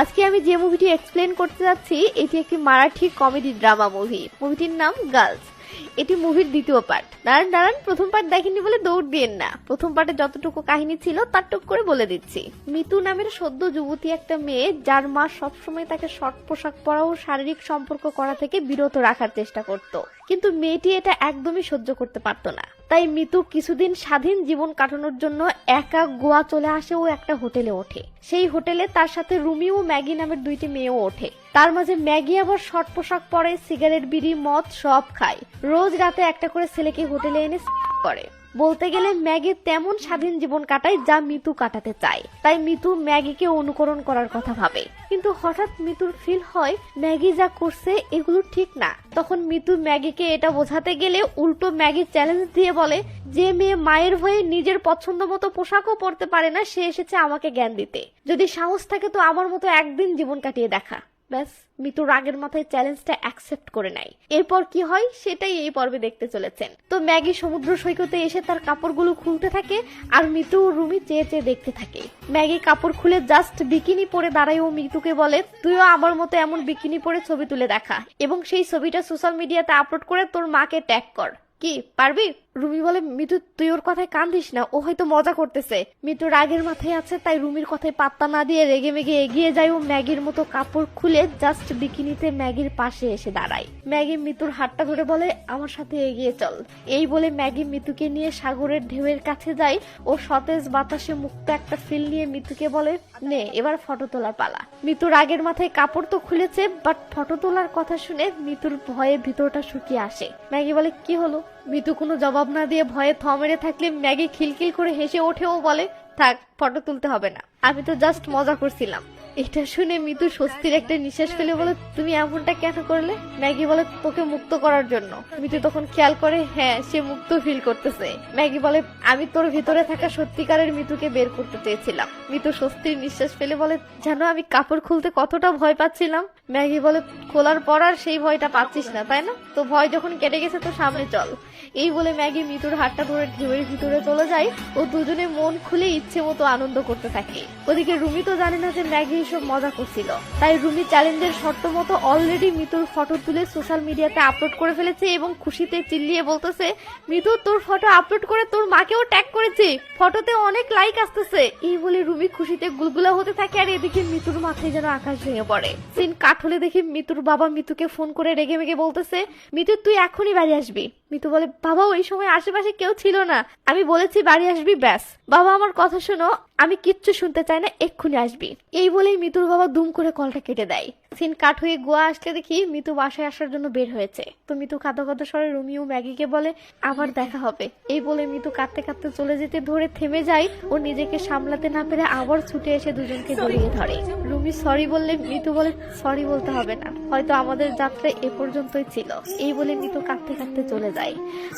আজকে আমি যে মুভিটি এক্সপ্লেন করতে যাচ্ছি এটি একটি মারাঠি কমেডি ড্রামা মুভি। মুভিটির নাম গার্লস। এটি মুভির দ্বিতীয় পার্ট। দাঁড়ান, প্রথম পার্ট দেখেননি বলে দৌড় দিয়েন না। প্রথম পার্টে যতটুকু কাহিনী ছিল তার টুক করে বলে দিচ্ছি। মিতু নামের সদ্য যুবতী একটা মেয়ে, যার মা সবসময় তাকে শর্ট পোশাক পরা ও শারীরিক সম্পর্ক করা থেকে বিরত রাখার চেষ্টা করত, কিন্তু মেয়েটি এটা একদমই সহ্য করতে পারত না। তাই মিতু কিছুদিন স্বাধীন জীবন কাটানোর জন্য একা গোয়া চলে আসে ও একটা হোটেলে ওঠে। সেই হোটেলে তার সাথে রুমি ও ম্যাগি নামের দুইটি মেয়েও ওঠে। তার মাঝে ম্যাগি আবার শর্ট পোশাক পরে, সিগারেট, বিড়ি, মদ সব খায়। রোজ রাতে একটা করে ছেলেকে হোটেলে এনে করে। বলতে গেলে ম্যাগি তেমন স্বাধীন জীবন কাটায় যা মিতু কাটাতে চায়। তাই মিতু ম্যাগিকে অনুকরণ করার কথা ভাবে, কিন্তু হঠাৎ মিতুর ফিল হয় ম্যাগি যা করছে এগুলো ঠিক না। তখন মিতু ম্যাগিকে এটা বোঝাতে গেলে উল্টো ম্যাগি চ্যালেঞ্জ দিয়ে বলে, যে মেয়ে মায়ের ভয়ে নিজের পছন্দ মতো পোশাকও পরতে পারে না, সে এসেছে আমাকে জ্ঞান দিতে। যদি সাহস থাকে তো আমার মতো একদিন জীবন কাটিয়ে দেখা। ব্যাস, মিতু রাগের মাথায় চ্যালেঞ্জটা অ্যাকসেপ্ট করে নেয়। এরপর কি হয় সেটাই এই পর্বে দেখতে চলেছেন। তো ম্যাগি সমুদ্র সৈকতে এসে তার কাপড়গুলো খুলতে থাকে, আর মিতু ও রুমি চেয়ে চেয়ে দেখতে থাকে। ম্যাগি কাপড় খুলে জাস্ট বিকিনি পরে দাঁড়ায় ও মিতুকে বলে, তুইও আমার মতো এমন বিকিনি পরে ছবি তুলে দেখা এবং সেই ছবিটা সোশ্যাল মিডিয়াতে আপলোড করে তোর মাকে ট্যাগ কর। কি পারবি? রুমি বলে, মিতু তুই ওর কথায় কান দিস না, ও হয়তো মজা করতেছে। মিতু রাগের মাথায় আছে, তাই রুমির কথায় পাত্তা না দিয়ে রেগে মেগে এগিয়ে যায় ও ম্যাগির মতো কাপড় খুলে জাস্ট বিকিনিতে ম্যাগির পাশে এসে দাঁড়ায়। ম্যাগি মিতুর হাতটা ধরে বলে, আমার সাথে এগিয়ে চল। এই বলে ম্যাগি মিতুকে নিয়ে সাগরের ঢেউয়ের কাছে যায় ও সতেজ বাতাসে মুক্ত একটা ফিল নিয়ে মিতুকে বলে, নে এবার ফটো তোলার পালা। মিতু রাগের মাথায় কাপড় তো খুলেছে, বাট ফটো তোলার কথা শুনে মিতুর ভয়ে ভিতরটা শুকিয়ে আসে। ম্যাগি বলে, কি হলো? মিতু কোনো জবাব না দিয়ে ভয়ে থ মেরে থাকলে ম্যাগি খিলখিল করে হেসে ওঠে ও বলে, থাক, ফটো তুলতে হবে না, আমি তো জাস্ট মজা করছিলাম। এটা শুনে মিতু স্বস্তির একটা নিঃশ্বাস ফেলে বলে, তুমি এমনটা কেন করলে? ম্যাগি বলে, তোকে মুক্ত করার জন্য। মিতু তখন খেয়াল করে হ্যাঁ, সে মুক্ত ফিল করতেছে। ম্যাগি বলে, আমি তোর ভিতরে থাকা সত্যিকারের মিতুকে বের করতে চেয়েছিলাম। মিতু স্বস্তির নিঃশ্বাস ফেলে বলে, জানো আমি কাপড় খুলতে কতটা ভয় পাচ্ছিলাম? ম্যাগি বলে, খোলার পর আর সেই ভয়টা পাচ্ছিস না তাই না? তো ভয় যখন কেটে গেছে তো সামনে চল। এই বলে ম্যাগি মিতুর হাতটা ধরে ঢেউয়ের ভিতরে চলে যায় ও দুজনে মন খুলে ইচ্ছে মতো আনন্দ করতে থাকে। ওদিকে রুমি তো জানে না যে ম্যাগি এসব মজা করছিল, তাই রুমি চ্যালেঞ্জের শর্ত মতো অলরেডি মিতুর ফটো তুলে সোশ্যাল মিডিয়াতে আপলোড করে ফেলেছে এবং খুশিতে চিল্লিয়ে বলতেছে, মিতু তোর ফটো আপলোড করে তোর মাকেও ট্যাগ করেছে, ফটোতে অনেক লাইক আসতেছে। এই বলে রুমি খুশিতে গুলগুলা হতে থাকে, আর এদিকে মিতুর মাথায় যেন আকাশ ভেঙে পড়ে। সিন কাট হলে দেখি মিতুর বাবা মিতুকে ফোন করে রেগে মেগে বলতেছে, মিতু তুই এখনই বাড়ি আসবি। মিতু বলে, বাবা ওই সময় আশেপাশে কেউ ছিল না, আমি বলেছি বাড়ি আসবি ব্যাস। বাবা আমার কথা শোনো, আমি কিচ্ছু শুনতে চাই না, এক্ষুনি আসবি। এই বলেই মিতুর বাবা দুম করে কলটা কেটে দেয়। সিন কাট হয়ে গোয়া আসলে দেখি মিতু বাসায় আসার জন্য বের হয়েছে। তো মিতু কাঁদো কাঁদো স্বরে রুমি ও ম্যাগিকে বলে, আবার দেখা হবে। এই বলে মিতু কাঁদতে কাঁদতে চলে যেতে ধরে থেমে যায় ও নিজেকে সামলাতে না পেরে আবার ছুটে এসে দুজনকে জড়িয়ে ধরে। রুমি সরি বললে মিতু বলে, সরি বলতে হবে না, হয়তো আমাদের যাত্রা এ পর্যন্তই ছিল। এই বলে মিতু কাঁদতে কাঁদতে চলে যায়।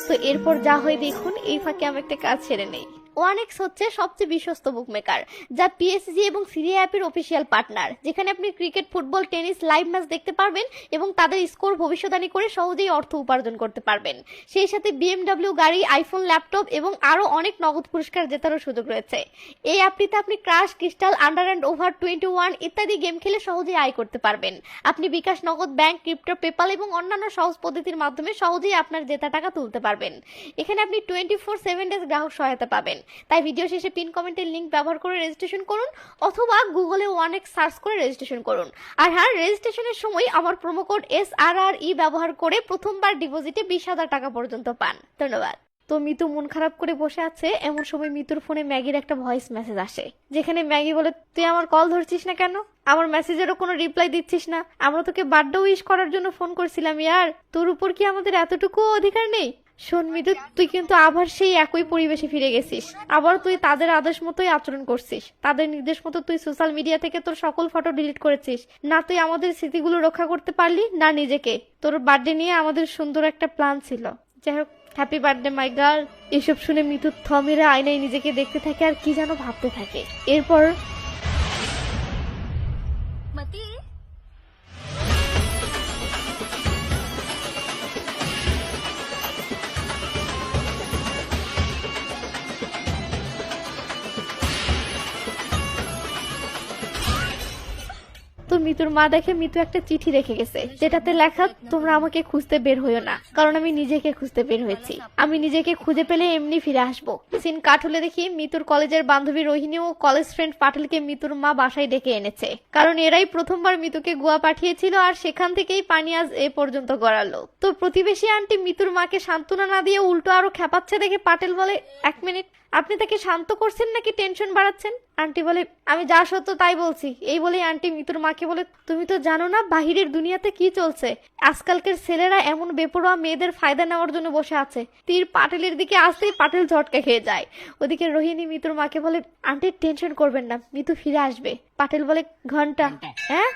তো এরপর যা হয় দেখুন। এই ফাঁকে আমি একটা কাজ ছেড়ে নেই। ওয়ানেক্স হচ্ছে সবচেয়ে বিশ্বস্ত বুকমেকার, যা পিএসজি এবং সিরিয়া অ্যাপের অফিসিয়াল পার্টনার, যেখানে আপনি cricket, football, tennis live match দেখতে পারবেন এবং তাদের স্কোর ভবিষ্যদ্বাণী করে সহজেই অর্থ উপার্জন করতে পারবেন। সেই সাথে বিএমডব্লিউ গাড়ি, আইফোন, ল্যাপটপ এবং আরো অনেক নগদ পুরস্কার জেতারও সুযোগ রয়েছে। এই অ্যাপটিতে আপনি crush, crystal, under and over 21 ইত্যাদি গেম খেলে সহজেই আয় করতে পারবেন। আপনি বিকাশ, নগদ, ব্যাংক, ক্রিপ্টো, পেপাল এবং অন্যান্য সহজ পদ্ধতির মাধ্যমে সহজেই আপনার জেতা টাকা তুলতে পারবেন। এখানে আপনি 24/7 ডেজ গ্রাহক সহায়তা পাবেন। তাই ভিডিও শেষে পিন কমেন্টের লিংক ব্যবহার করে রেজিস্ট্রেশন করুন, অথবা গুগলে ওয়ানেক্স সার্চ করে রেজিস্ট্রেশন করুন। আর হ্যাঁ, রেজিস্ট্রেশনের সময় আমার প্রোমো কোড SRRE ব্যবহার করে প্রথমবার ডিপোজিটে 20,000 টাকা পর্যন্ত পান। ধন্যবাদ। তো মিতু মন খারাপ করে বসে আছে, এমন সময় মিতুর ফোনে ম্যাগির একটা ভয়েস মেসেজ আসে, যেখানে ম্যাগি বলে, তুই আমার কল ধরছিস না কেন? আমার মেসেজেরও কোনো রিপ্লাই দিচ্ছিস না। আমরা তোকে বার্থডে উইশ করার জন্য ফোন করছিলাম ইয়ার, তোর উপর কি আমাদের এতটুকু অধিকার নেই? শোন মিতু, তুই কিন্তু আবার সেই একই পরিবেশে ফিরে গেছিস। আবার তুই তাদের আদেশ মতোই আচরণ করছিস। তাদের নির্দেশ মতো তুই সোশ্যাল মিডিয়া থেকে তোর সকল ফটো ডিলিট করেছিস। না তুই আমাদের স্মৃতিগুলো রক্ষা করতে পারলি, না নিজেকে। তোর বার্থডে নিয়ে আমাদের সুন্দর একটা প্ল্যান ছিল। যাই হোক, হ্যাপি বার্থডে মাই গার্ল। এসব শুনে মিতু থমেরে আয়নায় নিজেকে দেখতে থাকে আর কি যেন ভাবতে থাকে। এরপর তো মিতুর মা দেখে মিতু একটা চিঠি রেখে গেছে, যেটাতে লেখা তোমরা আমাকে খুঁজতে বের হইও না, কারণ আমি নিজেকে খুঁজতে বের হয়েছি। আমি নিজেকে খুঁজে পেলে এমনি ফিরে আসবো। সিন কাট হলে দেখি মিতুর কলেজের বান্ধবী রোহিণী ও কলেজ ফ্রেন্ড পাটেলকে মিতুর মা বাসায় ডেকে এনেছে, কারণ এরাই প্রথমবার মিতুকে গোয়া পাঠিয়েছিল আর সেখান থেকেই পানি আজ এ পর্যন্ত গড়ালো। তো প্রতিবেশী আন্টি মিতুর মাকে সান্ত্বনা না দিয়ে উল্টো আরো খেপাচ্ছে দেখে পাটেল বলে, 1 মিনিট, আপনি তাকে শান্ত করছেন নাকি টেনশন বাড়াচ্ছেন? আন্টি বলে, আমি যা সত্য তাই বলছি। এই বলেই আন্টি মিতুর মাকে বলে, তুমি তো জানো না বাহিরের দুনিয়াতে কি চলছে। আজকালকার ছেলেরা এমন বেপরোয়া মেয়েদের ফায়দা নেওয়ার জন্য বসে আছে। তীর পাটেলের দিকে আসতেই পাটেল ঝটকা খেয়ে যায়। ওদিকে রোহিণী মিতুর মাকে বলে, আন্টি টেনশন করবেন না, মিতু ফিরে আসবে। পাটেল বলে, ঘন্টা? হ্যাঁ,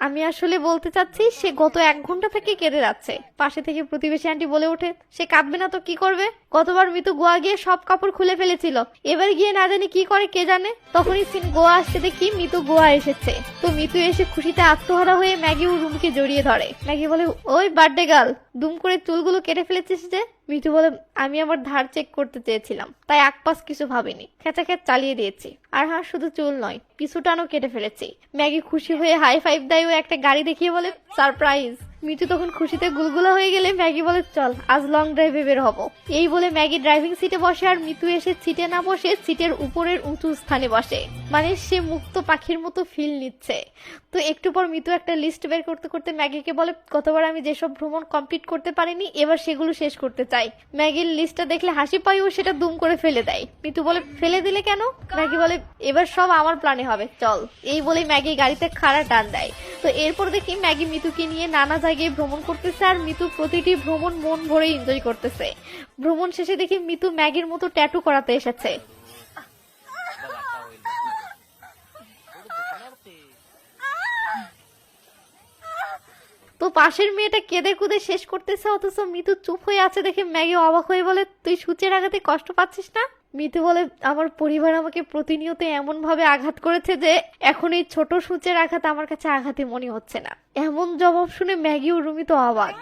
আমি আসলে বলতে চাচ্ছি সে গত 1 ঘন্টা থেকে কেঁদে যাচ্ছে। পাশে থেকে প্রতিবেশী আন্টি বলে ওঠে, সে কাঁদবে না তো কি করবে? গতবার মিতু গোয়া গিয়ে সব কাপড় খুলে ফেলেছিল, এবার গিয়ে না জানি কি করে কে জানে। তখনই সিন গোয়া আসতে দেখি মিতু গোয়া এসেছে। তো মিতু এসে খুশিতে আত্মহারা হয়ে ম্যাগি ও রুমকে জড়িয়ে ধরে। ম্যাগি বলে, ওই বার্থডে গার্ল, দুম করে চুলগুলো কেটে ফেলেছিস যে? মিতু বলে, আমি আমার ধার চেক করতে চেয়েছিলাম, তাই আকপাস কিছু ভাবিনি, খেঁচাখ্যাচ চালিয়ে দিয়েছি। আর হ্যাঁ, শুধু চুল নয়, পিছুটানও কেটে ফেলেছি। ম্যাগি খুশি হয়ে হাই ফাইভ দেয় ও একটা গাড়ি দেখিয়ে বলে, সারপ্রাইজ। মিতু তখন খুশিতে গুলগুলা হয়ে গেলে ম্যাগি বলে, চল আজ লং ড্রাইভে বের হবো। এই বলে ম্যাগি ড্রাইভিং সিটে বসে আর মিতু এসে সিটে না বসে সিটের উপরের উঁচু স্থানে বসে, মানে সে মুক্ত পাখির মতো ফিল নিচ্ছে। তো একটু পর মিতু একটা লিস্ট বের করতে করতে ম্যাগিকে বলে, গতবার আমি যেসব ভ্রমণ কমপ্লিট করতে পারিনি এবার সেগুলো শেষ করতে চাই। ম্যাগির লিস্টটা দেখলে হাসি পায় ও সেটা দুম করে ফেলে দেয়। মিতু বলে, ফেলে দিলে কেন? ম্যাগি বলে, এবার সব আমার প্ল্যানে হবে, চল। এই বলে ম্যাগি গাড়িতে খাড়া টান দেয়। তো এরপর দেখি ম্যাগি মিতুকে নিয়ে নানা জায়গায় ভ্রমণ করতেছে আর মিতু প্রতিটি ভ্রমণ মন ভরে এনজয় করতেছে। ভ্রমণ শেষে দেখি মিতু ম্যাগির মতো ট্যাটু করাতে এসেছে। তো পাশের মেয়েটা কেঁদে কুদে শেষ করতেছে, অথচ মিতু চুপ হয়ে আছে দেখে ম্যাগি অবাক হয়ে বলে, তুই সূচের আঘাতে কষ্ট পাচ্ছিস না? মিতু বলে, আমার পরিবার আমাকে প্রতিনিয়ত এমন ভাবে আঘাত করেছে যে এখন এই ছোট সূচের আঘাত আমার কাছে আঘাতই মনে হচ্ছে না। এমন জবাব শুনে ম্যাগি ও রুমি তো অবাক।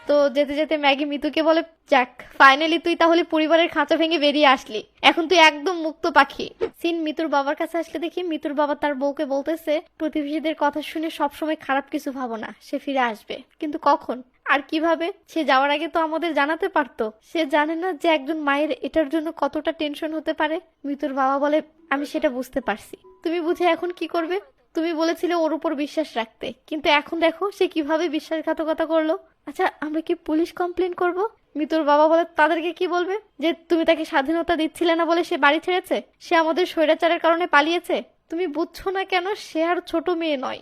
তো যেতে যেতে ম্যাগি মিতুকে বলে, যাক ফাইনালি তুই তাহলে পরিবারের খাঁচা ভেঙে বেরিয়ে আসলি, এখন তুই একদম মুক্ত পাখি। সিন মিতুর বাবার কাছে আসলে দেখি মিতুর বাবা তার বউকে বলতেছে, প্রতিবেশীদের কথা শুনে সবসময় খারাপ কিছু ভাবো না, সে ফিরে আসবে, কিন্তু কখন আর কিভাবে? সে যাওয়ার আগে তো আমাদের জানাতে পারতো। সে জানে না যে একজন মায়ের এটার জন্য কতটা টেনশন হতে পারে। মিতুর বাবা বলে, আমি সেটা বুঝতে পারছি, তুমি বুঝে এখন কি করবে? তুমি বলেছিলে ওর উপর বিশ্বাস রাখতে, কিন্তু এখন দেখো সে কিভাবে বিশ্বাসঘাতকতা করলো। আচ্ছা, আমরা কি পুলিশ কমপ্লেন করব? মিতুর বাবা বলে, তাদেরকে কি বলবে? যে তুমি তাকে স্বাধীনতা দিচ্ছিলে না বলে সে বাড়ি ছেড়েছে, সে আমাদের স্বৈরাচারের কারণে পালিয়েছে। তুমি বুঝছো না কেন? সে আর ছোট মেয়ে নয়,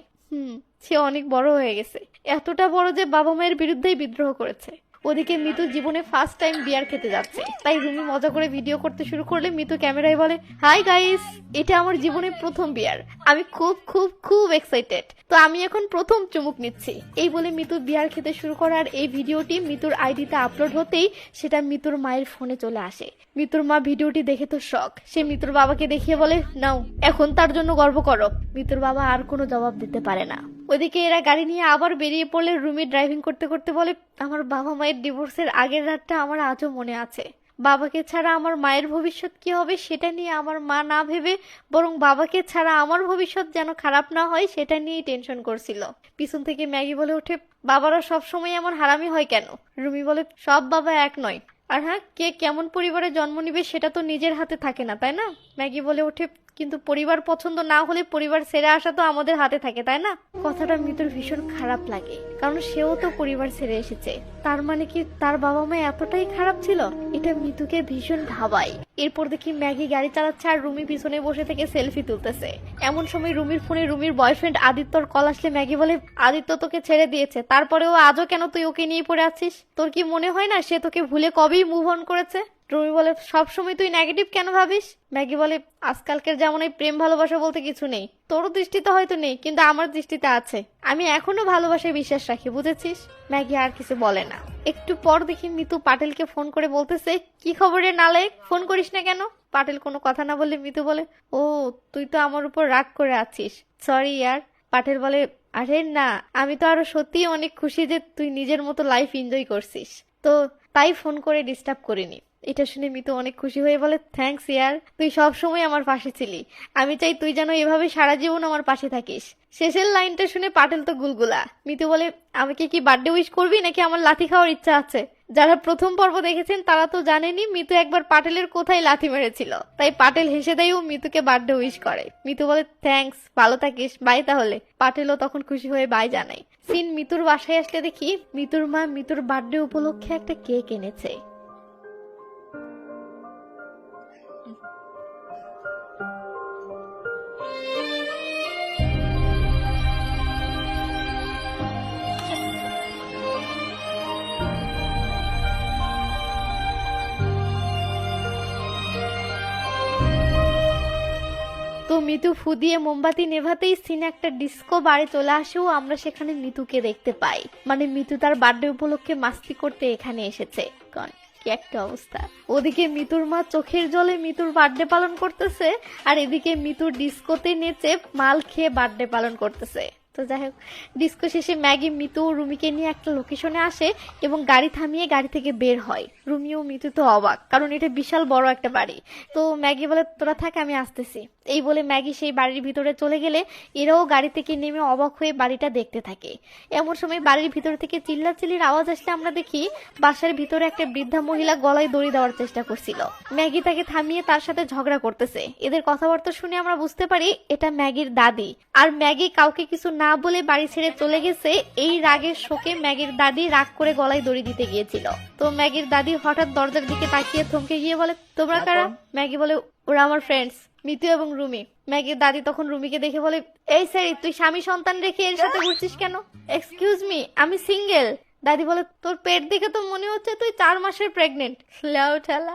সে অনেক বড় হয়ে গেছে, এতটা বড় যে বাবা মায়ের বিরুদ্ধেই বিদ্রোহ করেছে। ওদিকে মিতু জীবনে ফার্স্ট টাইম বিয়ার খেতে যাচ্ছে, তাই রুমি মজা করে ভিডিও করতে শুরু করলে মিতু ক্যামেরায় বলে, হাই গাইস, এটা আমার জীবনের প্রথম বিয়ার, আমি খুব খুব খুব এক্সাইটেড। তো আমি এখন প্রথম চুমুক নিচ্ছি। এই বলে মিতু বিয়ার খেতে শুরু করে আর এই ভিডিওটি মিতুর আইডিতে আপলোড হতেই সেটা মিতুর মায়ের ফোনে চলে আসে। মিতুর মা ভিডিওটি দেখে তো শক, সে মিতুর বাবাকে দেখিয়ে বলে, নাও এখন তার জন্য গর্ব করো। মিতুর বাবা আর কোনো জবাব দিতে পারে না। ওদিকে এরা গাড়ি নিয়ে আবার বেরিয়ে পড়লে রুমি ড্রাইভিং করতে করতে বলে, আমার বাবা মায়ের ডিভোর্সের আগের রাতটা আমার আজও মনে আছে। বাবাকে ছাড়া আমার মায়ের ভবিষ্যৎ কি হবে সেটা নিয়ে আমার মা না ভেবে বরং বাবাকে ছাড়া আমার ভবিষ্যৎ যেন খারাপ না হয় সেটা নিয়েই টেনশন করছিল। পিছন থেকে ম্যাগি বলে ওঠে, বাবারা সবসময় এমন হারামি হয় কেন? রুমি বলে, সব বাবা এক নয়, আর হ্যাঁ, কে কেমন পরিবারে জন্ম নিবে সেটা তো নিজের হাতে থাকে না, তাই না? ম্যাগি বলে ওঠে, কিন্তু পরিবার পছন্দ না হলে পরিবার ছেড়ে আসা তো আমাদের হাতে থাকে, তাই না? কথাটা মিতুর ভীষণ খারাপ লাগে, কারণ সেও তো পরিবার ছেড়ে এসেছে। তার মানে কি তার বাবা মা এতটাই খারাপ ছিল? এটা মিতুকে ভীষণ ভাবায়। এরপর দেখি ম্যাগি গাড়ি চালাচ্ছে আর রুমি পিছনে বসে থেকে সেলফি তুলতেছে। এমন সময় রুমির ফোনে রুমির বয়ফ্রেন্ড আদিত্যর কল আসলে ম্যাগি বলে, আদিত্য তোকে ছেড়ে দিয়েছে, তারপরেও আজও কেন তুই ওকে নিয়ে পড়ে আছিস? তোর কি মনে হয় না সে তোকে ভুলে কবেই মুভ অন করেছে? রুমি বলে, সবসময় তুই নেগেটিভ কেন ভাবিস? ম্যাগি বলে, আজকালকার যেমন প্রেম ভালোবাসা বলতে কিছু নেই, তোরও দৃষ্টিতে হয়তো নেই, কিন্তু আমার দৃষ্টিতে আছে। আমি এখনো ভালোবাসায় বিশ্বাস রাখি, বুঝেছিস? ম্যাগি আর কিছু বলে না। একটু পর দেখি মিতু পাটেলকে ফোন করে বলতেছে, কি খবরে নালায়েক, ফোন করিস না কেন? পাটেল কোনো কথা না বললে মিতু বলে, ও তুই তো আমার উপর রাগ করে আছিস, সরি ইয়ার। পাটেল বলে, আরে না, আমি তো আরো সত্যিই অনেক খুশি যে তুই নিজের মতো লাইফ এনজয় করছিস, তো তাই ফোন করে ডিস্টার্ব করিনি। এটা শুনে মিতু অনেক খুশি হয়ে বলে, থ্যাঙ্কস ইয়ার, তুই সব সময় আমার পাশে ছিলি, আমি চাই তুই যেন এভাবে সারা জীবন আমার পাশে থাকিস। শেষের লাইনটা শুনে পাটেল তো গুলগুলা। মিতু বলে, আমাকে কি বার্থডে উইশ করবি নাকি আমার লাথি খাওয়ার ইচ্ছা আছে? যারা প্রথম পর্ব দেখেছেন তারা তো জানেনি মিতু একবার পাটেলের কোথায় লাথি মেরেছিল, তাই পাটেল হেসে দেয় ও মিতুকে বার্থডে উইশ করে। মিতু বলে, থ্যাঙ্কস, ভালো থাকিস, বাই তাহলে। পাটেলও তখন খুশি হয়ে বাই জানায়। সিন মিতুর বাসায় আসলে দেখি মিতুর মা মিতুর বার্থডে উপলক্ষে একটা কেক এনেছে। তো মিতু ফু দিয়ে মোমবাতি নেভাতেই সিনে একটা ডিস্কো বারে চলে আসেও আমরা সেখানে মিতুকে দেখতে পাই। মানে মিতু তার বার্থডে উপলক্ষে মাস্তি করতে এখানে এসেছে। কি একটা অবস্থা! ওদিকে মিতুর মা চোখের জলে মিতুর বার্থডে পালন করতেছে, আর এদিকে মিতুর ডিস্কোতে নেচে মাল খেয়ে বার্থডে পালন করতেছে। তো যাই হোক, ডিস্কো শেষে ম্যাগি মিতু ও রুমিকে নিয়ে একটা লোকেশনে আসে এবং গাড়ি থামিয়ে গাড়ি থেকে বের হয়। রুমি ও মিতু তো অবাক, কারণ এটা বিশাল বড় একটা বাড়ি। তো ম্যাগি বলে, তোরা থাক, আমি আসতেছি। এই বলে ম্যাগি সেই বাড়ির ভিতরে চলে গেলে এরাও গাড়ি থেকে নেমে অবাক হয়ে বাড়িটা দেখতে থাকে। এমন সময় বাড়ির ভিতর থেকে চিল্লাচিল্লির আওয়াজ আসলে আমরা দেখি বাসার ভিতরে একটা বৃদ্ধা মহিলা গলায় দড়ি দেওয়ার চেষ্টা করছিল। ম্যাগি তাকে থামিয়ে তার সাথে ঝগড়া করতেছে। এদের কথাবার্তা শুনে আমরা বুঝতে পারি এটা ম্যাগির দাদি। আর ম্যাগি কাউকে কিছু না বলে বাড়ি ছেড়ে চলে গেছে। এই রাগের শোকে ম্যাগির দাদি রাগ করে গলায় দড়ি দিতে গিয়েছিল। তো ম্যাগির দাদি হঠাৎ দরজার দিকে তাকিয়ে থমকে গিয়ে বলে, তোমরা কারা? ম্যাগি বলে, ওরা আমার ফ্রেন্ডস মিতু এবং রুমি। ম্যাগির দাদি তখন রুমিকে দেখে বলে, এই স্যারি, তুই স্বামী সন্তান রেখে এর সাথে ঘুরছিস কেন? এক্সকিউজ মি, আমি সিঙ্গেল। দাদি বলে, তোর পেট দেখে তো মনে হচ্ছে তুই 4 মাসের প্রেগনেন্ট। লাউ ঠালা।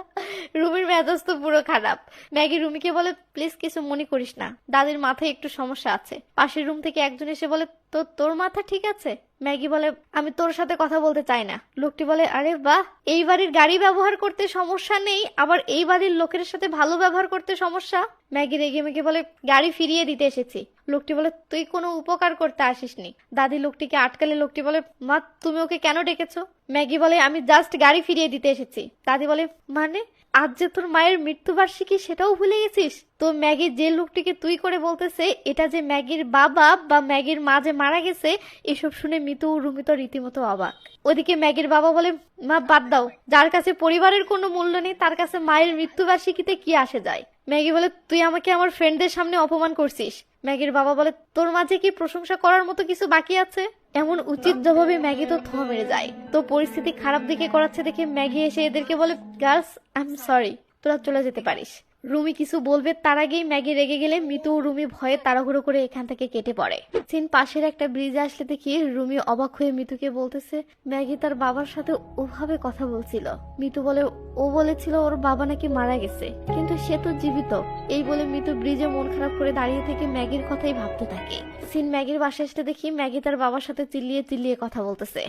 রুমির মেজাজ তো পুরো খারাপ। ম্যাগি রুমিকে বলে, প্লিজ কিছু মনে করিস না, দাদির মাথায় একটু সমস্যা আছে। পাশের রুম থেকে একজন এসে বলে, তো তোর মাথা ঠিক আছে? ম্যাগি বলে, আমি তোর সাথে কথা বলতে চাই না। লোকটি বলে, আরে বাহ, এই বাড়ির গাড়ি ব্যবহার করতে সমস্যা নেই, আবার এই বাড়ির লোকের সাথে ভালো ব্যবহার করতে সমস্যা? ম্যাগি রেগে মেগে বলে, গাড়ি ফিরিয়ে দিতে এসেছি। লোকটি বলে, তুই কোনো উপকার করতে আসিসনি। দাদি লোকটিকে আটকালে লোকটি বলে, মা তুমি ওকে কেন ডেকেছো? ম্যাগি বলে, আমি জাস্ট গাড়ি ফিরিয়ে দিতে এসেছি। দাদি বলে, মানে আজ যে তোর মায়ের মৃত্যুবার্ষিকী সেটাও ভুলে গেছিস? তো ম্যাগি যে লোকটিকে তুই করে বলতেছে এটা যে ম্যাগির বাবা বা ম্যাগির মা যে মারা গেছে, এসব শুনে মিতু রুমি তো রীতিমতো অবাক। ওদিকে ম্যাগির বাবা বলে, মা বাদ দাও, যার কাছে পরিবারের কোনো মূল্য নেই তার কাছে মায়ের মৃত্যুবার্ষিকীতে কি আসে যায়? ম্যাগি বলে, তুই আমাকে আমার ফ্রেন্ডদের সামনে অপমান করছিস। ম্যাগির বাবা বলে, তোর মাঝে কি প্রশংসা করার মতো কিছু বাকি আছে? এমন উচিত জবাবে ম্যাগি তো থ মেরে যায়। তো পরিস্থিতি খারাপ দিকে করাচ্ছে দেখে ম্যাগি এসে এদেরকে বলে, গার্লস আই এম সরি, তোরা চলে যেতে পারিস। রুমি কিছু বলবে তার আগেই ম্যাগি রেগে গেলে মিতু ও রুমি ভয়ে তাড়াহুড়ো করে এখান থেকে কেটে পড়ে। সিন পাশের একটা ব্রিজে আসলে দেখি রুমি অবাক হয়ে মিতুকে বলতেছে, ম্যাগি তার বাবার সাথে ওভাবে কথা বলছিল। মিতু বলে, ও বলেছিল ওর বাবা নাকি মারা গেছে, কিন্তু সে তো জীবিত। এই বলে মিতু ব্রিজে মন খারাপ করে দাঁড়িয়ে থেকে ম্যাগির কথাই ভাবতে থাকে। সিন ম্যাগির বাসায় আসলে দেখি ম্যাগি তার বাবার সাথে চিল্লিয়ে চিল্লিয়ে কথা বলতেছে।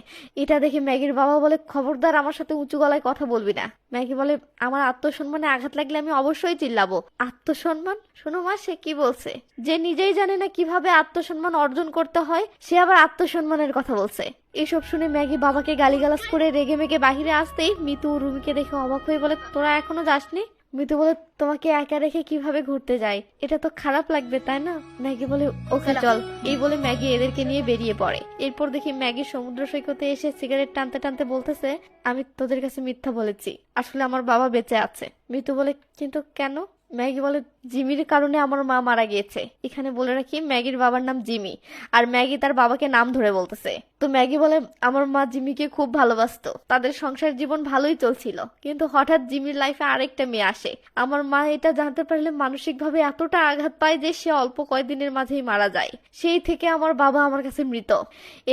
এটা দেখে ম্যাগির বাবা বলে, খবরদার আমার সাথে উঁচু গলায় কথা বলবি না। ম্যাগি বলে, আমার আত্মসম্মানে আঘাত লাগলে আমি অবশ্যই চিল্লাবো। আত্মসম্মান? শোনো মা, সে কি বলছে? যে নিজেই জানে না কিভাবে আত্মসম্মান অর্জন করতে হয়, সে আবার আত্মসম্মানের কথা বলছে। এসব শুনে ম্যাগি বাবাকে গালিগালাজ করে রেগে মেগে বাহিরে আসতেই মিতু রুমিকে দেখে অবাক হয়ে বলে, তোরা এখনো যাসনি? মিতু বলে, তোমাকে একা রেখে কিভাবে ঘুরতে যাই, এটা তো খারাপ লাগবে তাই না? ম্যাগি বলে, ওকে চল। এই বলে ম্যাগি এদেরকে নিয়ে বেরিয়ে পড়ে। এরপর দেখি ম্যাগি সমুদ্র সৈকতে এসে সিগারেট টানতে টানতে বলতেছে, আমি তোদের কাছে মিথ্যা বলেছি, আসলে আমার বাবা বেঁচে আছে। মিতু বলে, কিন্তু কেন? ম্যাগি বলে, জিমির কারণে আমার মা মারা গিয়েছে। এখানে বলে রাখি ম্যাগির বাবার নাম জিমি, আর ম্যাগি তার বাবাকে নাম ধরে বলতেছে। তো ম্যাগি বলে, আমার মা জিমিকে খুব ভালোবাসতো, তাদের সংসার জীবন ভালোই চলছিল, কিন্তু হঠাৎ জিমির লাইফে আরেকটা মেয়ে আসে। আমার মা এটা জানতে পারলে মানসিকভাবে এতটা আঘাত পায় যে সে অল্প কয়েকদিনের মাঝেই মারা যায়। সেই থেকে আমার বাবা আমার কাছে মৃত।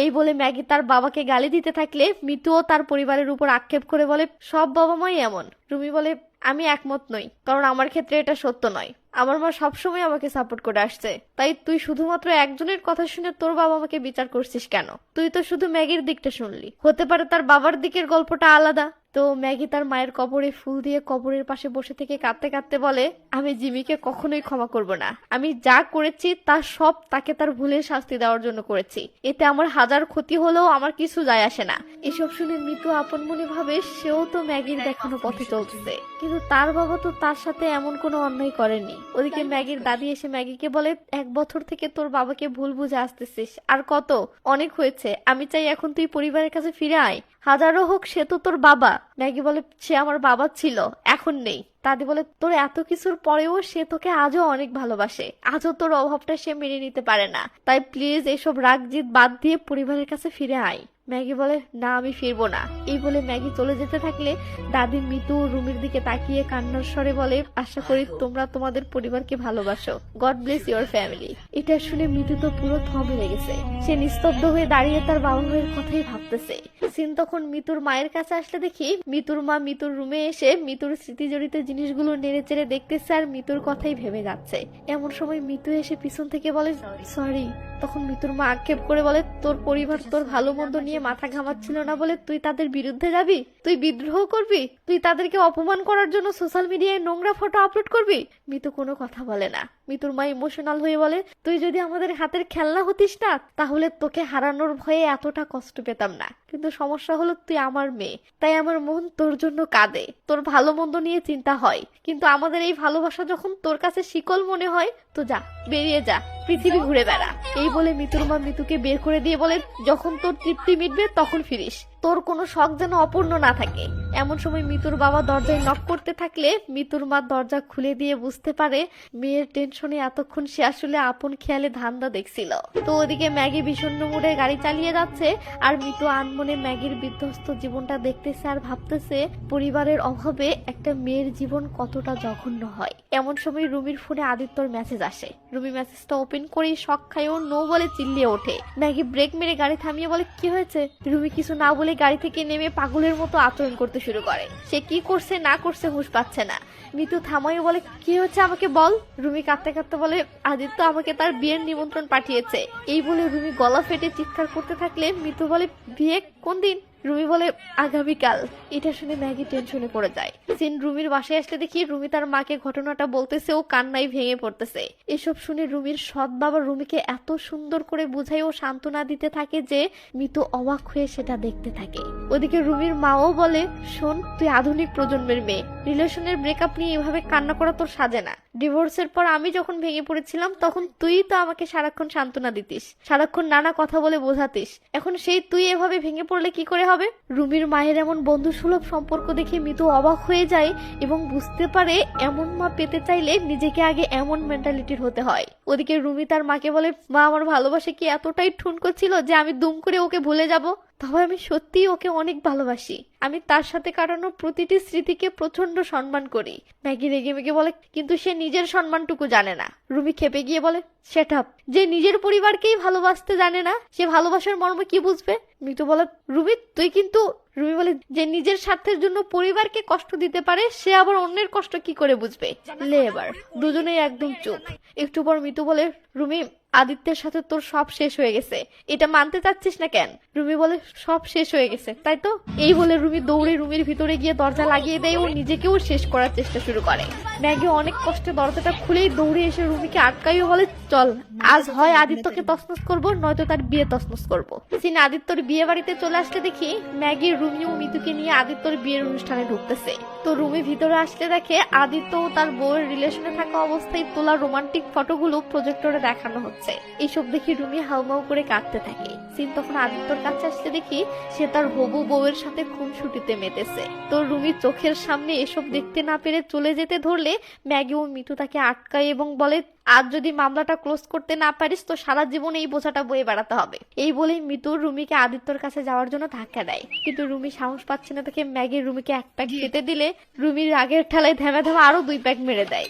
এই বলে ম্যাগি তার বাবাকে গালি দিতে থাকলে মিতুও তার পরিবারের উপর আক্ষেপ করে বলে, সব বাবা মাই এমন। রুমি বলে, আমি একমত নই, কারণ আমার ক্ষেত্রে এটা সত্য নয়। আমার মা সবসময় আমাকে সাপোর্ট করে আসছে, তাই তুই শুধুমাত্র একজনের কথা শুনে তোর বাবা মাকে বিচার করছিস কেন? তুই তো শুধু ম্যাগির দিকটা শুনলি, হতে পারে তার বাবার দিকের গল্পটা আলাদা। তো ম্যাগি তার মায়ের কবরে ফুল দিয়ে কবরের পাশে বসে থেকে কাঁদতে কাঁদতে বলে, আমি জিমিকে কখনোই ক্ষমা করব না। আমি যা করেছি তার সব তাকে তার ভুলের শাস্তি দেওয়ার জন্য করেছি। এতে আমার হাজার ক্ষতি হলেও আমার কিছু যায় আসে না। এসব শুনে মিতু আপন মনে ভাবে সেও তো ম্যাগির দেখানো পথে চলতেছে, কিন্তু তার বাবা তো তার সাথে এমন কোনো অন্যায় করেনি। ওদিকে ম্যাগির দাদি এসে ম্যাগিকে বলে, 1 বছর থেকে তোর বাবাকে ভুল বুঝে আসতেছিস, আর কত, অনেক হয়েছে। আমি চাই এখন তুই পরিবারের কাছে ফিরে আয়, হাজারো হোক সে তো তোর বাবা। ম্যাগি বলে, সে আমার বাবা ছিল, এখন নেই। দাদি বলে, তোর এত কিছুর পরেও সে তোকে আজও অনেক ভালোবাসে, আজও তোর অভাবটা সে মেনে নিতে পারে না। তাই প্লিজ এসব রাগ জিদ বাদ দিয়ে পরিবারের কাছে ফিরে আয়। ম্যাগি বলে, না আমি ফিরবো না। এই বলে ম্যাগি চলে যেতে থাকলে দাদি মিতু রুমির দিকে তাকিয়ে কান্নার স্বরে বলে, আশা করি তোমরা তোমাদের পরিবারকে ভালোবাসো, গড ব্লেস ইউর ফ্যামিলি। এটা শুনে মিতু তো পুরো থমে লেগেছে। সে নিস্তব্ধ হয়ে দাঁড়িয়ে তার বাবা মায়ের কথাই ভাবতেছে। সিন তখন মিতুর মায়ের কাছে আসলে দেখি মিতুর মা মিতুর রুমে এসে মিতুর স্মৃতি জড়িত জিনিসগুলো নেড়ে চেড়ে দেখতেছে আর মিতুর কথাই ভেবে যাচ্ছে। এমন সময় মিতু এসে পিছন থেকে বলে, সরি। তখন মিতুর মা আক্ষেপ করে বলে, তোর পরিবার তোর ভালো মন্দ নিয়ে মাথা ঘামাচ্ছিল না বলে তুই তাদের বিরুদ্ধে যাবি? তুই বিদ্রোহ করবি? তুই তাদেরকে অপমান করার জন্য সোশ্যাল মিডিয়ায় নোংরা ফটো আপলোড করবি? মিতু কোনো কথা বলে না। মিতুর মা ইমোশনাল হয়ে বলে, তুই যদি আমাদের হাতের খেলনা হতিস না তাহলে তোকে হারানোর ভয়ে এতটা কষ্ট পেতাম না, কিন্তু সমস্যা হলো তুই আমার মেয়ে, তাই আমার মন তোর জন্য কাঁদে, তোর ভালো মন্দ নিয়ে চিন্তা হয়। কিন্তু আমাদের এই ভালোবাসা যখন তোর কাছে শিকল মনে হয়, তো যা, বেরিয়ে যা, পৃথিবী ঘুরে বেড়া। এই বলে মিতুর মা মিতুকে বের করে দিয়ে বলে, যখন তোর তৃপ্তি মিটবে তখন ফিরিস, তোর কোনো শখ যেন অপূর্ণ না থাকে। এমন সময় মিতুর বাবা দরজায় নক করতে থাকলে মিতুর মা দরজা খুলে দিয়ে বুঝতে পারে মেয়ের টেনশনে এতক্ষণ সে আসলে আপন খেয়ালে ধান্দা দেখছিল। তো ওদিকে ম্যাগি বিষণ্ণ মুডে গাড়ি চালিয়ে যাচ্ছে আর মিতু আনমনে ম্যাগির বিধ্বস্ত জীবনটা দেখতেছে আর ভাবতেছে পরিবারের অভাবে একটা মেয়ের জীবন কতটা জঘন্য হয়। এমন সময় রুমির ফোনে আদিত্যর মেসেজ আসে। রুমি মেসেজটা ওপেন করেই শক খায় ও নো বলে চিল্লিয়ে ওঠে। ম্যাগি ব্রেক মেরে গাড়ি থামিয়ে বলে, কি হয়েছে? রুমি কিছু না বলে গাড়ি থেকে নেমে পাগলের মতো আচরণ করতে শুরু করে। সে কি করছে না করছে হুঁশ পাচ্ছে না। মিতু থামাই বলে, কি হচ্ছে আমাকে বল। রুমি কাঁদতে কাঁদতে বলে, আদিত্য আমাকে তার বিয়ের নিমন্ত্রণ পাঠিয়েছে। এই বলে রুমি গলা ফেটে চিৎকার করতে থাকলে মিতু বলে, বিয়ে কোন দিন? রুমি বলে, আগামীকাল। এটা শুনে ম্যাগি টেনশনে পড়ে যায়। সিন রুমির বাসায় আসলে দেখি রুমি তার মাকে ঘটনাটা বলতেছে ও কান্নায় ভেঙে পড়তেছে। এসব শুনে রুমির সৎ বাবা রুমিকে এত সুন্দর করে বুঝাই ও সান্ত্বনা দিতে থাকে যে মিতু অবাক হয়ে সেটা দেখতে থাকে। ওদিকে রুমির মাও বলে, শোন, তুই আধুনিক প্রজন্মের মেয়ে, রিলেশনের ব্রেকআপ নিয়ে এভাবে কান্না করা তোর সাজে না। ডিভোর্সের পর আমি যখন ভেঙে পড়েছিলাম তখন তুই তো আমাকে সারাক্ষণ সান্ত্বনা দিতিস, সারাক্ষণ নানা কথা বলে বোঝাতিস। এখন সেই তুই এভাবে ভেঙে পড়লে কি করে হবে? রুমির মায়ের এমন বন্ধুসুলভ সম্পর্ক দেখে মিতু অবাক হয়ে যায় এবং বুঝতে পারে এমন মা পেতে চাইলে নিজেকে আগে এমন মেন্টালিটির হতে হয়। ওদিকে রুমি তার মাকে বলে, মা, আমার ভালোবাসা কি এতটাই ঠুনকো ছিল যে আমি দুম করে ওকে ভুলে যাব? তবে আমি সত্যিই ওকে অনেক ভালোবাসি। আমি তার সাথে কাটানো প্রতিটি স্মৃতিকে প্রচন্ড সম্মান করি। ম্যাগি রেগে মেগে বলে, কিন্তু সে নিজের সম্মানটুকু জানে না। রুমি খেপে গিয়ে বলে, সেট আপ, যে নিজের পরিবারকেই ভালোবাসতে জানে না সে ভালোবাসার মর্ম কি বুঝবে? মিতু বলে, রুমি তুই কিন্তু। রুমি বলে, যে নিজের স্বার্থের জন্য পরিবারকে কষ্ট দিতে পারে সে আবার অন্যের কষ্ট কি করে বুঝবে? লে এবার। দুজনেই একদম চুপ। একটু পর মিতু বলে, রুমি, আদিত্যের সাথে তোর সব শেষ হয়ে গেছে, এটা মানতে চাচ্ছিস না কেন? রুমি বলে, সব শেষ হয়ে গেছে তাই তো? এই বলে রুমি দৌড়ে রুমির ভিতরে গিয়ে দরজা লাগিয়ে দেয় ও নিজেকেও শেষ করার চেষ্টা শুরু করে। ম্যাগি অনেক কষ্টে দরজাটা খুলেই দৌড়ে এসে রুমিকে আটকাইও বলে, চল, আজ হয় আদিত্যকে তছনছ করবো নয়তো তার বিয়ে তছনছ করবো। সিন আদিত্যর বিয়ে বাড়িতে চলে আসলে দেখি ম্যাগি রুমি ও মিতুকে নিয়ে আদিত্যর বিয়ের অনুষ্ঠানে ঢুকতেছে। তো রুমি ভিতরে আসলে দেখে আদিত্য ও তার বউয়ের রিলেশনে থাকা অবস্থায় তোলা রোমান্টিক ফটোগুলো প্রজেক্টরে দেখানো হচ্ছে। এইসব দেখি রুমি হাউমাউ করে কাঁদতে থাকে। সিন তখন আদিত্যর কাছে আসলে দেখি সে তার হবু বউয়ের সাথে খুনসুটিতে মেতেছে। তো রুমি চোখের সামনে এসব দেখতে না পেরে চলে যেতে ধরলে ম্যাগি ও মিতু তাকে আটকায় এবং বলে, আজ যদি মামলাটা ক্লোজ করতে না পারিস তো সারা জীবন এই বোঝাটা বয়ে বেড়াতে হবে। এই বলেই মিতু রুমিকে আদিত্যর কাছে যাওয়ার জন্য ধাক্কা দেয়, কিন্তু রুমি সাহস পাচ্ছে না দেখে ম্যাগি রুমিকে এক প্যাক খেতে দিলে রুমির রাগের ঠেলায় ধ্যামা ধ্যামা আরো 2 প্যাক মেরে দেয়।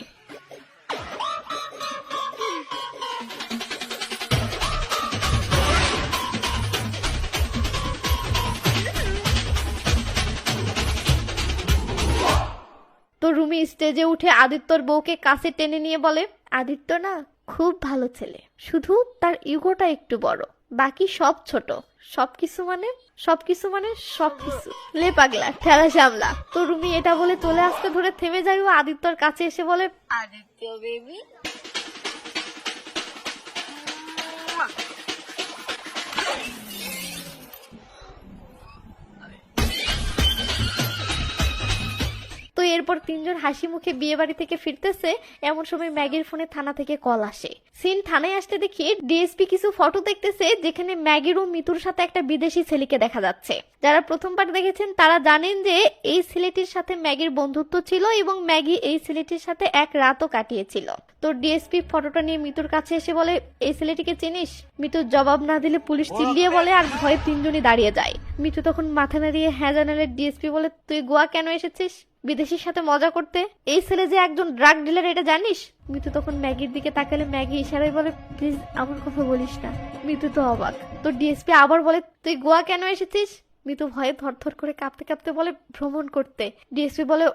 তো রুমি স্টেজে উঠে আদিত্যর বউকে কাছে টেনে নিয়ে বলে, আদিত্য না খুব ভালো ছেলে, শুধু তার ইগোটা একটু বড়, বাকি সব ছোট। সবকিছু মানে সবকিছু। লে পাগলা, ঠেলা সামলা। তো রুমি এটা বলে তোলে আজকে ধরে থেমে যায় ও আদিত্যর কাছে এসে বলে, আদিত্য বেবি। তো এরপর তিনজন হাসি মুখে বিয়ে বাড়ি থেকে ফিরতেছে, এমন সময় ম্যাগির ফোনে থানা থেকে কল আসে। সিন থানায় আসতে দেখি ডিএসপি কিছু ফটো দেখতেছে যেখানে ম্যাগির ও মিতুর সাথে একটা বিদেশি ছেলেকে দেখা যাচ্ছে। যারা প্রথম পার্ট দেখেছেন তারা জানেন যে এই ছেলেটির সাথে ম্যাগির বন্ধুত্ব ছিল এবং ম্যাগি এই ছেলেটির সাথে এক রাতও কাটিয়েছিল। তো ডিএসপি ফটোটা নিয়ে মিতুর কাছে এসে বলে, এই ছেলেটিকে চিনিস? মিতুর জবাব না দিলে পুলিশ চিল্লিয়ে বলে আর ভয়ে তিনজনই দাঁড়িয়ে যায়। মিতু তখন মাথা নাড়িয়ে হ্যাঁ জানালে ডিএসপি বলে, তুই গোয়া কেন এসেছিস? বিদেশির সাথে মজা করতে? এই ছেলে যে একজন ড্রাগ ডিলার এটা জানিস? মিতু তখন ম্যাগির দিকে তাকালে ম্যাগি ইশারায় বলে, প্লিজ আমার কথা বলিস না। মিতু তো অবাক। তো ডিএসপি আবার বলে, তুই গোয়া কেন এসেছিস? মিতু ভয়ে থরথর করে কাঁপতে কাঁপতে বলে, ভ্রমণ করতে। ডিএসপি বলে,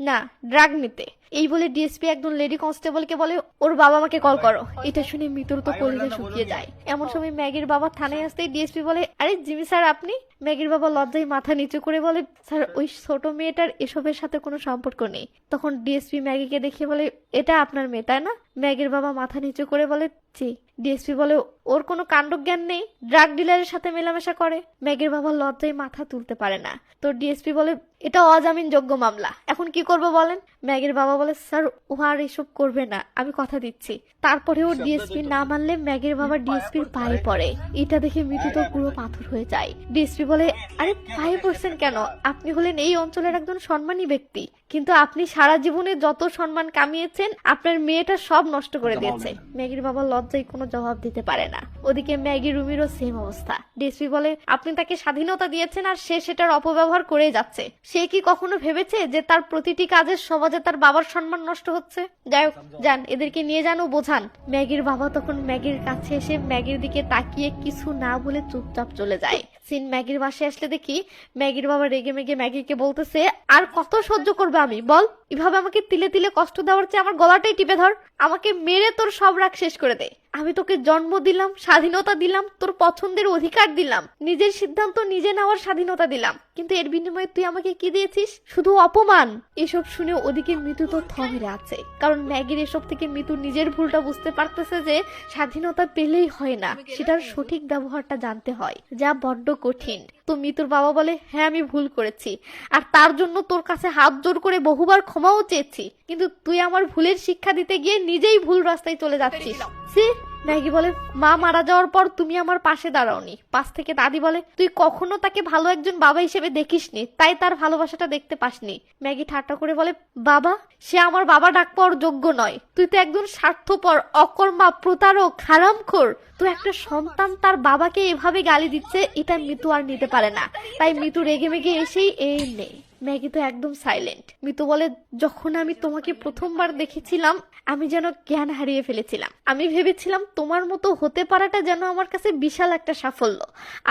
না, ড্রাগ নিতে। এই বলে ডিএসপি একজন লেডি কনস্টেবলকে বলে, ওর বাবা মাকে কল করো। এটা শুনে মিতুর তো কলিজা শুকিয়ে যায়। এমন সময় ম্যাগির বাবা থানায় আসতেই ডিএসপি বলে, আরে জিমি স্যার আপনি? ম্যাগির বাবা লজ্জায় মাথা নিচু করে বলে, স্যার ওই ছোট মেয়েটার এসবের সাথে কোনো সম্পর্ক নেই। তখন ডিএসপি ম্যাগিকে দেখিয়ে বলে, এটা আপনার মেয়ে তাই না? ম্যাগির বাবা মাথা নিচু করে বলে, জি। ডিএসপি বলে, ওর কোনো কাণ্ডজ্ঞান নেই, ড্রাগ ডিলারের সাথে মেলামেশা করে। ম্যাগির বাবা লজ্জায় মাথা তুলতে পারে না। তো ডিএসপি বলে, এটা অজামিনযোগ্য মামলা, এখন কি করবো বলেন? ম্যাগির বাবা বলে, স্যার ও আর এসব করবে না, আমি কথা দিচ্ছি। তারপরেও ডিএসপি না মানলে ম্যাগির বাবা ডিএসপির পায়ে পড়ে। এটা দেখে মিতু তো পুরো পাথর হয়ে যায়। ডিএসপি বলে, আরে পায়ে পড়ছেন কেন? আপনি হলেন এই অঞ্চলের একজন সম্মানী ব্যক্তি, কিন্তু আপনি সারা জীবনে যত সম্মান কামিয়েছেন আপনার মেয়েটা সব নষ্ট করে দিয়েছে। ম্যাগির বাবা লজ্জায় কোনো জবাব দিতে পারে না। ওদিকে ম্যাগি রুমিরও সেম অবস্থা। ডিএসপি বলে, আপনি তাকে স্বাধীনতা দিয়েছেন আর সে সেটার অপব্যবহার করে যাচ্ছে। সে কি কখনো ভেবেছে যে তার প্রতিটি কাজের সমাজে তার বাবার সম্মান নষ্ট হচ্ছে? যাই হোক, যান এদেরকে নিয়ে যান ও বোঝান। ম্যাগির বাবা তখন ম্যাগির কাছে এসে ম্যাগির দিকে তাকিয়ে কিছু না বলে চুপচাপ চলে যায়। সিন ম্যাগির বাসায় আসলে দেখি ম্যাগির বাবা রেগে মেগে ম্যাগিকে বলতেছে, আর কত সহ্য করবে আমি বল? এভাবে আমাকে তিলে তিলে কষ্ট দেওয়ার চেয়ে আমার গলাটাই টিপে ধর, আমাকে মেরে তোর সব রাগ শেষ করে দে। আমি তোকে জন্ম দিলাম, স্বাধীনতা দিলাম, তোর পছন্দের অধিকার দিলাম, নিজের সিদ্ধান্ত নিজে নেওয়ার স্বাধীনতা দিলাম, কিন্তু এর বিনিময়ে তুই আমাকে কি দিয়েছিস? শুধু অপমান। এসব শুনে ওদিকে মিতু তো থমরে আছে, কারণ ম্যাগির এসব থেকে মিতু নিজের ভুলটা বুঝতে পারতেছে যে স্বাধীনতা পেলেই হয় না, সেটার সঠিক ব্যবহারটা জানতে হয়, যা বড্ড কঠিন। তো মিতুর বাবা বলে, হ্যাঁ আমি ভুল করেছি, আর তার জন্য তোর কাছে হাত জোর করে বহুবার ক্ষমাও চেয়েছি, কিন্তু তুই আমার ভুলের শিক্ষা দিতে গিয়ে নিজেই ভুল রাস্তায় চলে যাচ্ছিস। ম্যাগি বলে, মা মারা যাওয়ার পর তুমি আমার পাশে দাঁড়াওনি। পাশ থেকে দাদি বলে, তুই কখনো তাকে ভালো একজন বাবা হিসেবে দেখিসনি, তাই তার ভালোবাসাটা দেখতে পাসনি। ম্যাগি ঠাট্টা করে বলে, বাবা? সে আমার বাবা ডাক পাওয়ার যোগ্য নয়। তুই তো একজন স্বার্থপর, অকর্মা, প্রতারক, হারামখোর। তো একটা সন্তান তার বাবাকে এভাবে গালি দিচ্ছে, এটা মিতু আর নিতে পারে না। তাই মিতু রেগে মেগে এসেই এই নেই। ম্যাগি তো একদম সাইলেন্ট। মিতু বলে, যখন আমি তোমাকে প্রথমবার দেখেছিলাম আমি যেন জ্ঞান হারিয়ে ফেলেছিলাম। আমি ভেবেছিলাম তোমার মতো হতে পারাটা যেন আমার কাছে বিশাল একটা সাফল্য,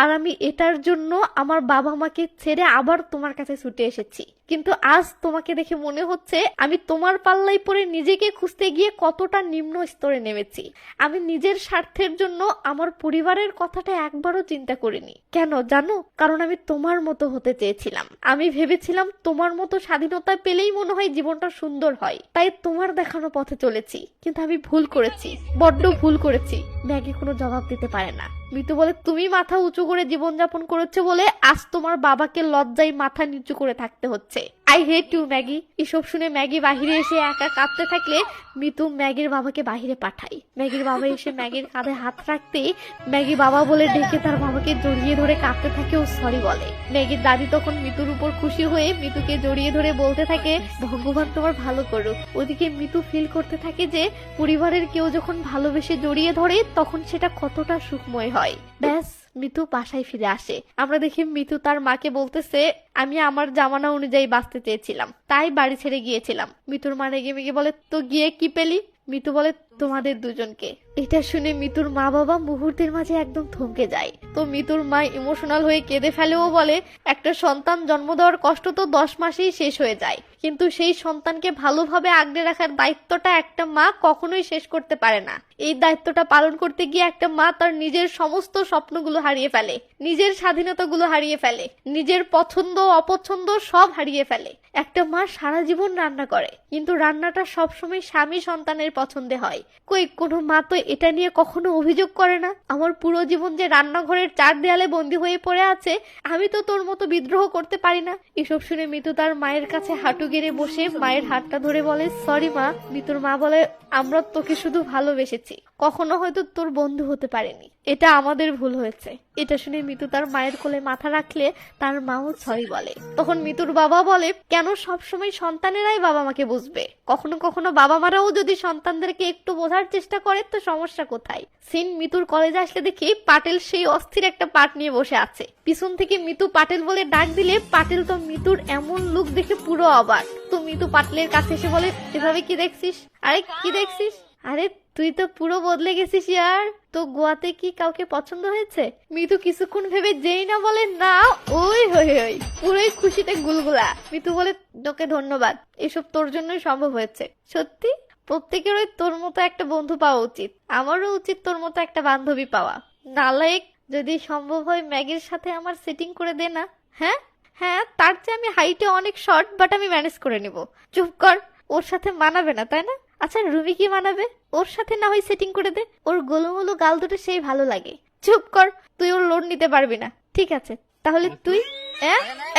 আর আমি এটার জন্য আমার বাবা মাকে ছেড়ে আবার তোমার কাছে ছুটে এসেছি। কিন্তু আজ তোমাকে দেখে মনে হচ্ছে আমি তোমার পাল্লায় পড়ে নিজেকে খুঁজতে গিয়ে কতটা নিম্ন স্তরে নেমেছি। আমি নিজের স্বার্থের জন্য আমার পরিবারের কথাটা একবারও চিন্তা করিনি। কেন জানো? কারণ আমি তোমার মতো হতে চেয়েছিলাম। আমি ভেবেছিলাম তোমার মতো স্বাধীনতা পেলেই মনে হয় জীবনটা সুন্দর হয়, তাই তোমার দেখানো পথে চলেছি। কিন্তু আমি ভুল করেছি, বড্ড ভুল করেছি। ম্যাগি কোনো জবাব দিতে পারে না। মিতু বলে, তুমি মাথা উঁচু করে জীবনযাপন করেছো বলে আজ তোমার বাবাকে লজ্জায় মাথা নিচু করে থাকতে হচ্ছে। I hate you Maggi. এসব শুনে ম্যাগি বাহিরে এসে একা কাঁদতে থাকলে মিতু ম্যাগির বাবাকে বাহিরে পাঠায়। ম্যাগির বাবা এসে ম্যাগির কাঁধে হাত রাখতেই ম্যাগি বাবা বলে ডেকে তার বাবাকে জড়িয়ে ধরে কাঁদতে থাকে ও সরি বলে। ম্যাগির দাদি তখন মিতুর উপর খুশি হয়ে মিতুকে জড়িয়ে ধরে বলতে থাকে, ভগবান তোমার ভালো করুক। ওদিকে মিতু ফিল করতে থাকে যে পরিবারের কেউ যখন ভালোবেসে জড়িয়ে ধরে তখন সেটা কতটা সুখময় হয়। ব্যাস, মিতু বাসায় ফিরে আসে। আমরা দেখি মিতু তার মাকে বলতেছে, আমি আমার জামানা অনুযায়ী বাঁচতে চেয়েছিলাম, তাই বাড়ি ছেড়ে গিয়েছিলাম। মিতুর মা রেগে মেগে বলে, তো গিয়ে কি পেলি? মিতু বলে, তোমাদের দুজনকে। এটা শুনে মিতুর মা বাবা মুহূর্তের মাঝে একদম থমকে যায়। তো মিতুর মা ইমোশনাল হয়ে কেঁদে ফেলেও বলে, একটা সন্তান জন্ম দেওয়ার কষ্ট তো 10 মাসেই শেষ হয়ে যায়, কিন্তু সেই সন্তানকে ভালোভাবে আগলে রাখার দায়িত্বটা একটা মা কখনোই শেষ করতে পারে না। এই দায়িত্বটা পালন করতে গিয়ে একটা মা তার নিজের সমস্ত স্বপ্নগুলো হারিয়ে ফেলে, নিজের স্বাধীনতাগুলো হারিয়ে ফেলে, নিজের পছন্দ অপছন্দ সব হারিয়ে ফেলে। একটা মা সারা জীবন রান্না করে, কিন্তু রান্নাটা সবসময় স্বামী সন্তানের পছন্দে হয়। কই কোনো মা তো এটা নিয়ে কখনো অভিযোগ করে না, আমার পুরো জীবন যে রান্নাঘরের 4 দেয়ালে বন্দি হয়ে পড়ে আছে, আমি তো তোর মতো বিদ্রোহ করতে পারি না। এসব শুনে মিতু তার মায়ের কাছে হাঁটু গেড়ে বসে মায়ের হাতটা ধরে বলে, সরি মা। মিতুর মা বলে, আমরা তোকে শুধু ভালোবেসেছি, কখনো হয়তো তোর বন্ধু হতে পারিনি, এটা আমাদের ভুল হয়েছে। এটা শুনে মিতু তার মায়ের কোলে মাথা রাখলে তার মাও সরি বলে। তখন মিতুর বাবা বলে, কেন সবসময় সন্তানেরাই বাবা মাকে বুঝবে? কখনো কখনো বাবা মারাও যদি সন্তানদেরকে একটু বোঝার চেষ্টা করে তো সমস্যা কোথায়? সিন মিতুর কলেজে আসলে দেখি পাটেল সেই অস্থির একটা পাট নিয়ে বসে আছে। পিছন থেকে মিতু পাটেল বলে ডাক দিলে পাটেল তো মিতুর এমন লুক দেখে পুরো অবাক। তো মিতু পাটেলের কাছে এসে বলে, এভাবে কি দেখছিস? আরে কি দেখছিস? আরে তুই তো পুরো বদলে গেছিস ইয়ার, তো গোয়াতে কি কাউকে পছন্দ হয়েছে? মিতু কিছুক্ষণ ভেবে যেই না বলে না, ওই হই হই, পুরোই খুশিতে গুলগুলা। মিতু বলে, তোকে ধন্যবাদ, এসব তোর জন্যই সম্ভব হয়েছে। সত্যি প্রত্যেকেরই তোর মতো একটা বন্ধু পাওয়া উচিত, আমারও উচিত তোর মতো একটা বান্ধবী পাওয়া। নালায়েক, যদি সম্ভব হয় ম্যাগির সাথে আমার সেটিং করে দে না। হ্যাঁ হ্যাঁ, তার চেয়ে আমি হাইটে অনেক শর্ট, বাট আমি ম্যানেজ করে নিব। চুপ কর, ওর সাথে মানাবে না তাই না? আচ্ছা রুমি কি মানাবে? ওর সাথে না হয় সেটিং করে দে, ওর গোলুমোলু গাল দুটো সেই ভালো লাগে। চুপ কর, তুই ওর লোড নিতে পারবি না। ঠিক আছে, তাহলে তুই?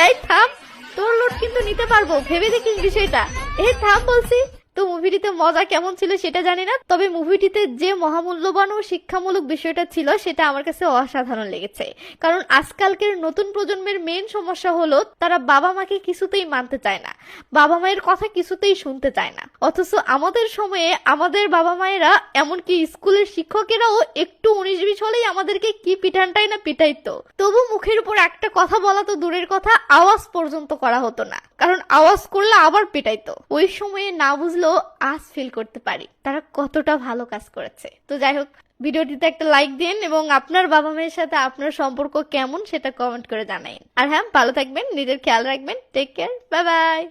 এই থাম, তোর লোড কিন্তু নিতে পারবো, ভেবে দেখিস বিষয়টা। এই থাম বলছি। তো মুভিটিতে মজা কেমন ছিল সেটা জানি না, তবে মুভিটিতে যে মহামূল্যবান ও শিক্ষামূলক বিষয়টা ছিল সেটা আমার কাছে অসাধারণ লেগেছে। কারণ আজকালকের নতুন প্রজন্মের মেন সমস্যা হলো তারা বাবা মাকে কিছুতেই মানতে চায় না, বাবা মায়ের কথা কিছুতেই শুনতে চায় না। অথচ আমাদের সময়ে আমাদের বাবা মায়েরা, এমনকি স্কুলের শিক্ষকেরাও একটু 19-20 হলেই আমাদেরকে কি পিটানটাই না পিটাইতো। তবু মুখের উপর একটা কথা বলা তো দূরের কথা, আওয়াজ পর্যন্ত করা হতো না, কারণ আওয়াজ করলে আবার পিটাইতো। ওই সময়ে না বুঝলেও আজ ফিল করতে পারি তারা কতটা ভালো কাজ করেছে। তো যাই হোক, ভিডিওটিতে একটা লাইক দিন এবং আপনার বাবা মায়ের সাথে আপনার সম্পর্ক কেমন সেটা কমেন্ট করে জানাইন। আর হ্যাঁ, ভালো থাকবেন, নিজের খেয়াল রাখবেন, টেক কেয়ার, বাই বাই।